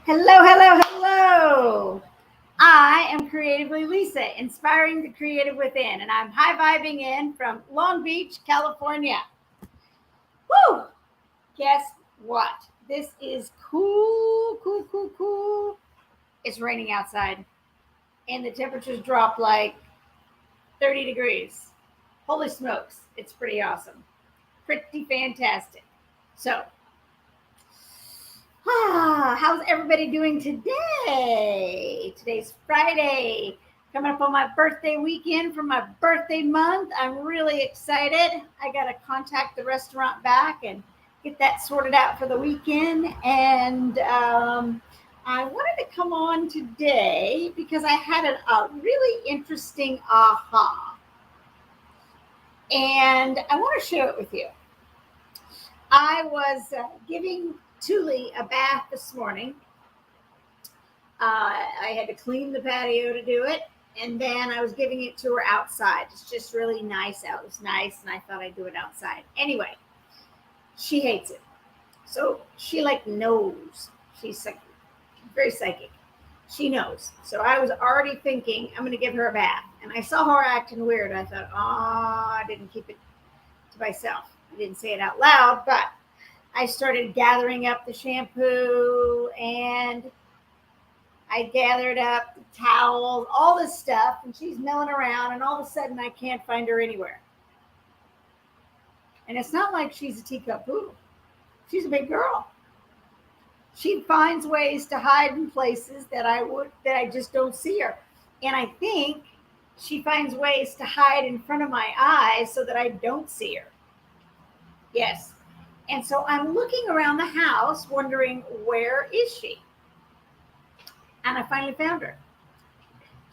Hello, hello, hello. I am Creatively Lisa, inspiring the creative within, and I'm high vibing in from Long Beach, California. Woo! Guess what? This is cool, cool, cool, cool. It's raining outside, and the temperatures dropped like 30 degrees. Holy smokes, it's pretty awesome. Pretty fantastic. So, how's everybody doing today? Today's Friday. Coming up on my birthday weekend for my birthday month. I'm really excited. I got to contact the restaurant back and get that sorted out for the weekend. And I wanted to come on today because I had a really interesting aha. And I want to share it with you. I was giving Thule a bath this morning. I had to clean the patio to do it, and then I was giving it to her outside. It's just really nice out. It was nice, and I thought I'd do it outside. Anyway, she hates it. So she knows. She's very psychic. She knows. So I was already thinking I'm going to give her a bath. And I saw her acting weird. I thought, I didn't keep it to myself. I didn't say it out loud, but I started gathering up the shampoo and I gathered up the towels, all this stuff, and she's milling around, and all of a sudden I can't find her anywhere. And it's not like she's a teacup poodle. She's a big girl. She finds ways to hide in places that I just don't see her. And I think she finds ways to hide in front of my eyes so that I don't see her. Yes. And so I'm looking around the house wondering, where is she? And I finally found her.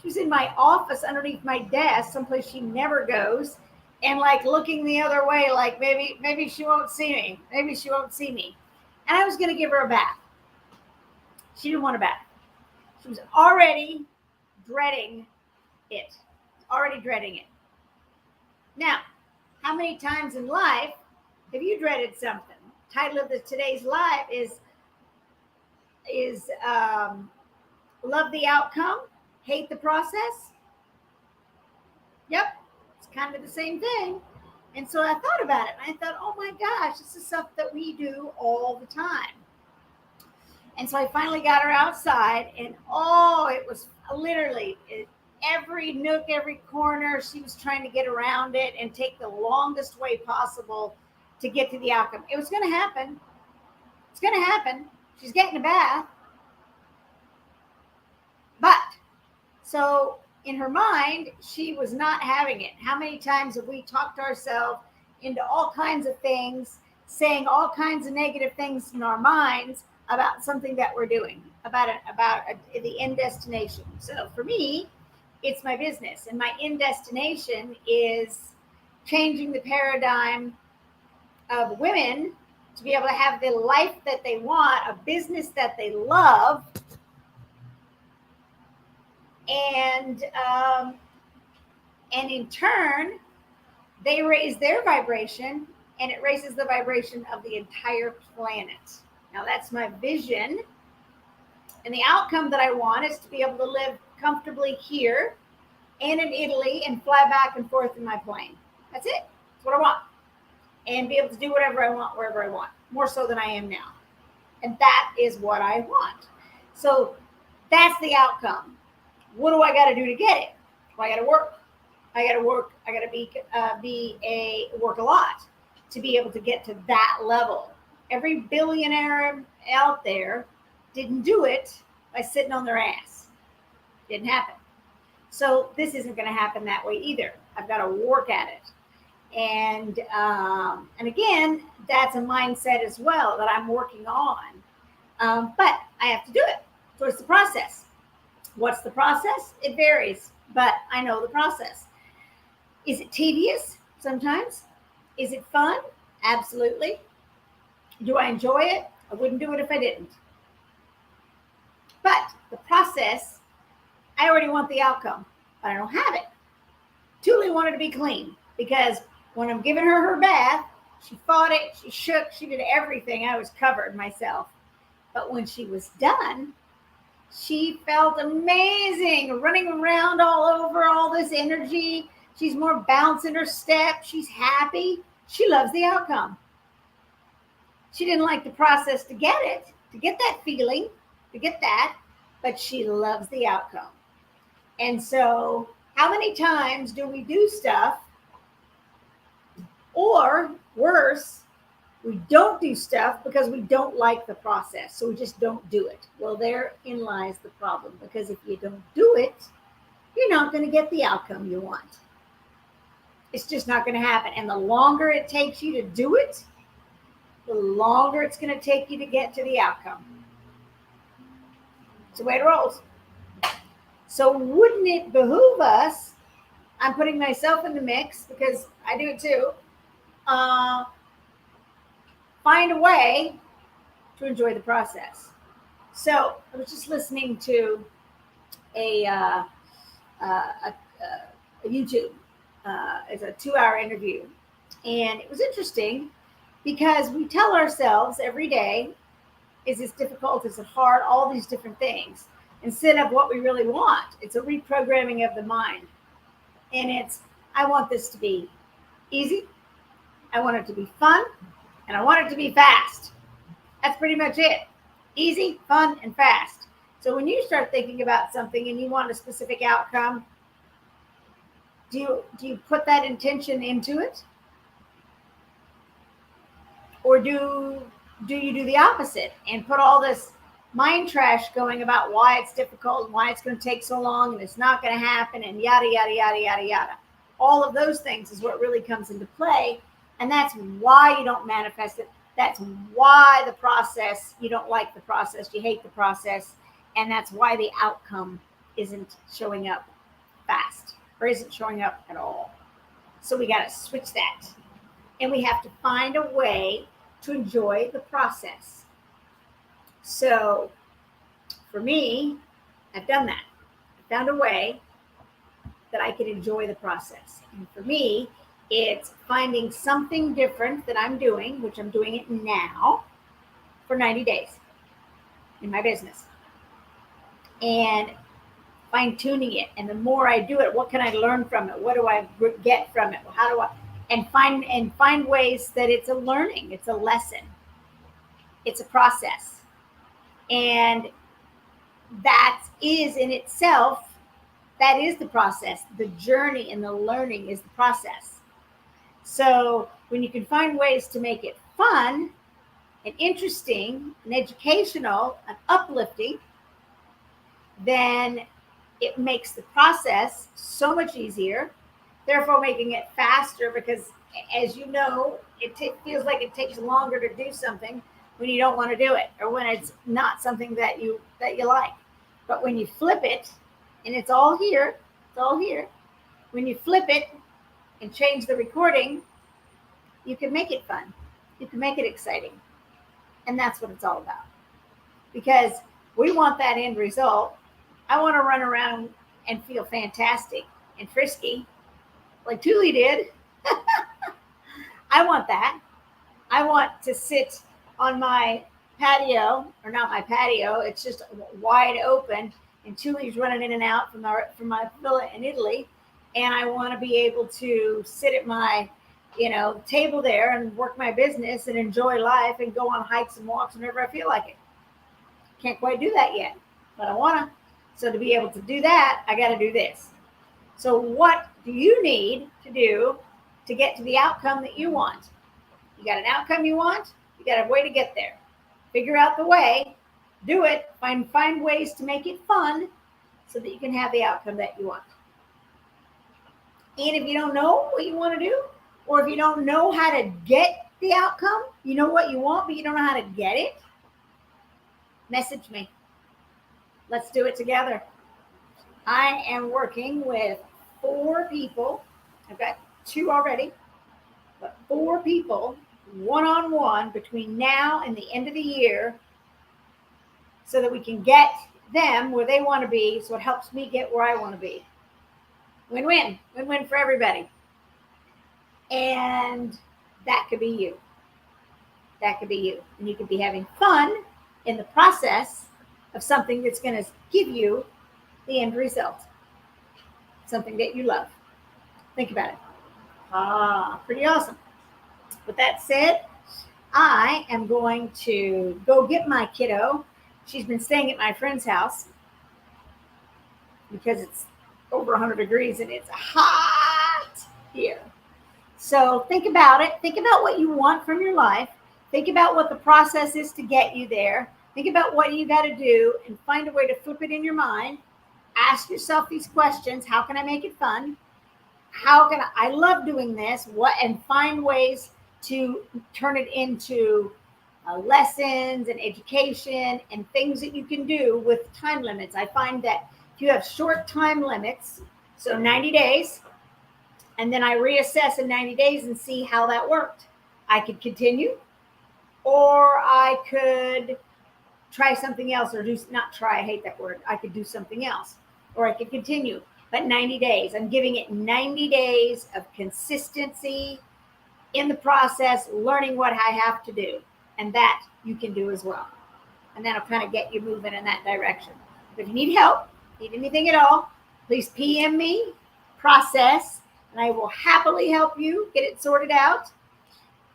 She was in my office underneath my desk, someplace she never goes, and looking the other way, like maybe she won't see me. Maybe she won't see me. And I was going to give her a bath. She didn't want a bath. She was already dreading it. Already dreading it. Now, how many times in life have you dreaded something? Title of today's live is love the outcome, hate the process. Yep, it's kind of the same thing. And so I thought about it, and I thought, oh my gosh, this is stuff that we do all the time. And so I finally got her outside, and it was literally every nook, every corner. She was trying to get around it and take the longest way possible to get to the outcome. It was going to happen. It's going to happen. She's getting a bath. But so in her mind, she was not having it. How many times have we talked ourselves into all kinds of things, saying all kinds of negative things in our minds about something that we're doing, about the end destination? So for me, it's my business, and my end destination is changing the paradigm of women to be able to have the life that they want, a business that they love, and in turn, they raise their vibration, and it raises the vibration of the entire planet. Now, that's my vision, and the outcome that I want is to be able to live comfortably here and in Italy and fly back and forth in my plane. That's it. That's what I want. And be able to do whatever I want, wherever I want, more so than I am now. And that is what I want. So that's the outcome. What do I got to do to get it? Well, I got to work. I got to work. I got to work a lot to be able to get to that level. Every billionaire out there didn't do it by sitting on their ass. Didn't happen. So this isn't going to happen that way either. I've got to work at it. And again, that's a mindset as well that I'm working on. But I have to do it. So it's the process. What's the process? It varies, but I know the process. Is it tedious? Sometimes. Is it fun? Absolutely. Do I enjoy it? I wouldn't do it if I didn't. But the process, I already want the outcome, but I don't have it. Thule wanted to be clean because when I'm giving her bath, she fought it, she shook, she did everything. I was covered myself. But when she was done, She felt amazing, running around all over, all this energy. She's more bounce in her step. She's happy. She loves the outcome. She didn't like the process to get it, to get that feeling, to get that, but she loves the outcome. And so, how many times do we do stuff, or worse, we don't do stuff because we don't like the process, so we just don't do it? Well, therein lies the problem, because if you don't do it, you're not going to get the outcome you want. It's just not going to happen. And the longer it takes you to do it, the longer it's going to take you to get to the outcome. It's the way it rolls. So wouldn't it behoove us, I'm putting myself in the mix because I do it too, find a way to enjoy the process. So I was just listening to a YouTube. It's a 2-hour interview. And it was interesting because we tell ourselves every day, is this difficult? Is it hard? All these different things instead of what we really want. It's a reprogramming of the mind. And it's, I want this to be easy. I want it to be fun. And I want it to be fast. That's pretty much it. Easy, fun, and fast. So when you start thinking about something and you want a specific outcome, do you put that intention into it? Or do you do the opposite and put all this mind trash going about why it's difficult and why it's going to take so long and it's not going to happen and yada, yada, yada, yada, yada. All of those things is what really comes into play. And that's why you don't manifest it. That's why the process, you don't like the process, you hate the process. And that's why the outcome isn't showing up fast or isn't showing up at all. So we got to switch that. And we have to find a way to enjoy the process. So for me, I've done that. I found a way that I can enjoy the process. And for me, it's finding something different that I'm doing, which I'm doing it now for 90 days in my business. And fine tuning it. And the more I do it, what can I learn from it? What do I get from it? How do I, and find ways that it's a learning, it's a lesson, it's a process. And that is in itself, that is the process. The journey and the learning is the process. So when you can find ways to make it fun and interesting and educational and uplifting, then it makes the process so much easier, therefore making it faster, because as you know, it feels like it takes longer to do something when you don't want to do it or when it's not something that you like. But when you flip it, and it's all here, when you flip it and change the recording, you can make it fun, you can make it exciting. And that's what it's all about, because we want that end result. I want to run around and feel fantastic and frisky like Thule did. I want that. I want to sit on my patio, or not my patio, it's just wide open, and Thule's running in and out from my villa in Italy. And I want to be able to sit at my, table there and work my business and enjoy life and go on hikes and walks whenever I feel like it. Can't quite do that yet, but I want to. So to be able to do that, I got to do this. So what do you need to do to get to the outcome that you want? You got an outcome you want, you got a way to get there. Figure out the way, do it, find ways to make it fun so that you can have the outcome that you want. And if you don't know what you want to do, or if you don't know how to get the outcome, you know what you want, but you don't know how to get it, message me. Let's do it together. I am working with 4 people. I've got 2 already, but 4 people one-on-one between now and the end of the year, so that we can get them where they want to be, so it helps me get where I want to be. Win-win. Win-win for everybody. And that could be you. That could be you. And you could be having fun in the process of something that's going to give you the end result, something that you love. Think about it. Pretty awesome. With that said, I am going to go get my kiddo. She's been staying at my friend's house because it's over 100 degrees and it's hot here. So think about it. Think about what you want from your life. Think about what the process is to get you there. Think about what you got to do and find a way to flip it in your mind. Ask yourself these questions. How can I make it fun? How can I love doing this? And find ways to turn it into lessons and education and things that you can do with time limits. I find that if you have short time limits, so 90 days, and then I reassess in 90 days and see how that worked. I could continue, or I could try something else, or not try, I hate that word. I could do something else, or I could continue. But 90 days, I'm giving it 90 days of consistency in the process, learning what I have to do. And that you can do as well. And that'll kind of get you moving in that direction. But if you need help, need anything at all, please PM me, process, and I will happily help you get it sorted out.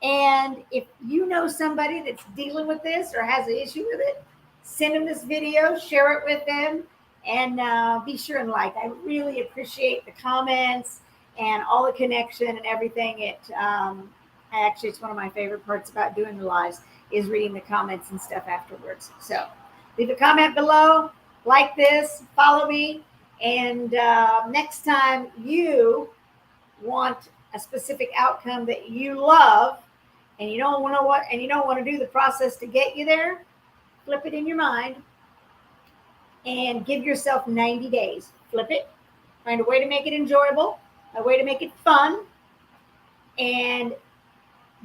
And if you know somebody that's dealing with this or has an issue with it, send them this video, share it with them, and be sure and like. I really appreciate the comments and all the connection and everything. Actually, it's one of my favorite parts about doing the lives is reading the comments and stuff afterwards. So leave a comment below, like this, follow me, and next time you want a specific outcome that you love and you don't want to do the process to get you there, flip it in your mind and give yourself 90 days. Flip it, find a way to make it enjoyable, a way to make it fun, and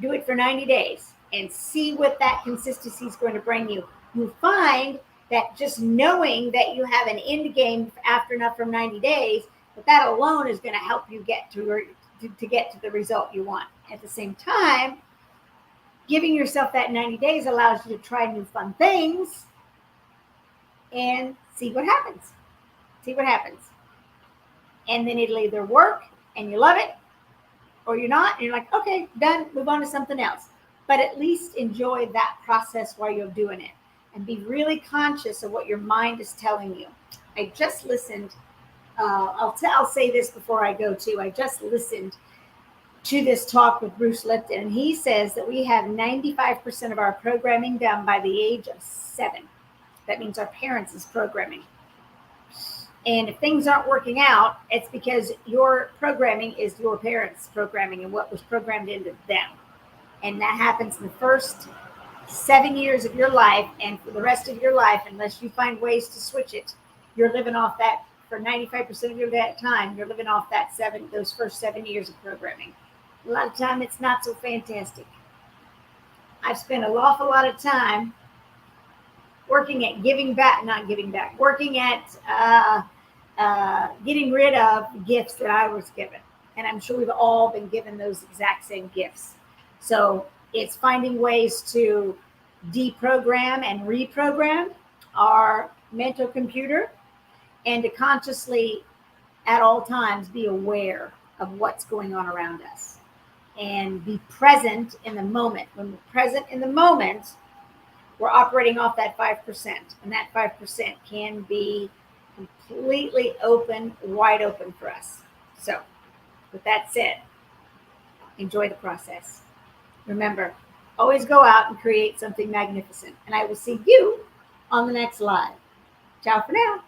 do it for 90 days and see what that consistency is going to bring you. You'll find that just knowing that you have an end game after enough from 90 days, but that alone is going to help you get to get to the result you want. At the same time, giving yourself that 90 days allows you to try new fun things and see what happens. See what happens. And then it'll either work and you love it, or you're not, and you're like, okay, done, move on to something else. But at least enjoy that process while you're doing it and be really conscious of what your mind is telling you. I just listened, I'll say this before I go too. I just listened to this talk with Bruce Lipton, and he says that we have 95% of our programming done by the age of 7. That means our parents is programming. And if things aren't working out, it's because your programming is your parents' programming and what was programmed into them. And that happens in the first 7 years of your life, and for the rest of your life, unless you find ways to switch it, you're living off that for 95% of your time. You're living off those first 7 years of programming. A lot of time, it's not so fantastic. I've spent an awful lot of time working at working at getting rid of gifts that I was given. And I'm sure we've all been given those exact same gifts. So it's finding ways to deprogram and reprogram our mental computer and to consciously at all times be aware of what's going on around us and be present in the moment. When we're present in the moment, we're operating off that 5%, and that 5% can be completely open, wide open for us. So with that said, enjoy the process. Remember, always go out and create something magnificent. And I will see you on the next live. Ciao for now.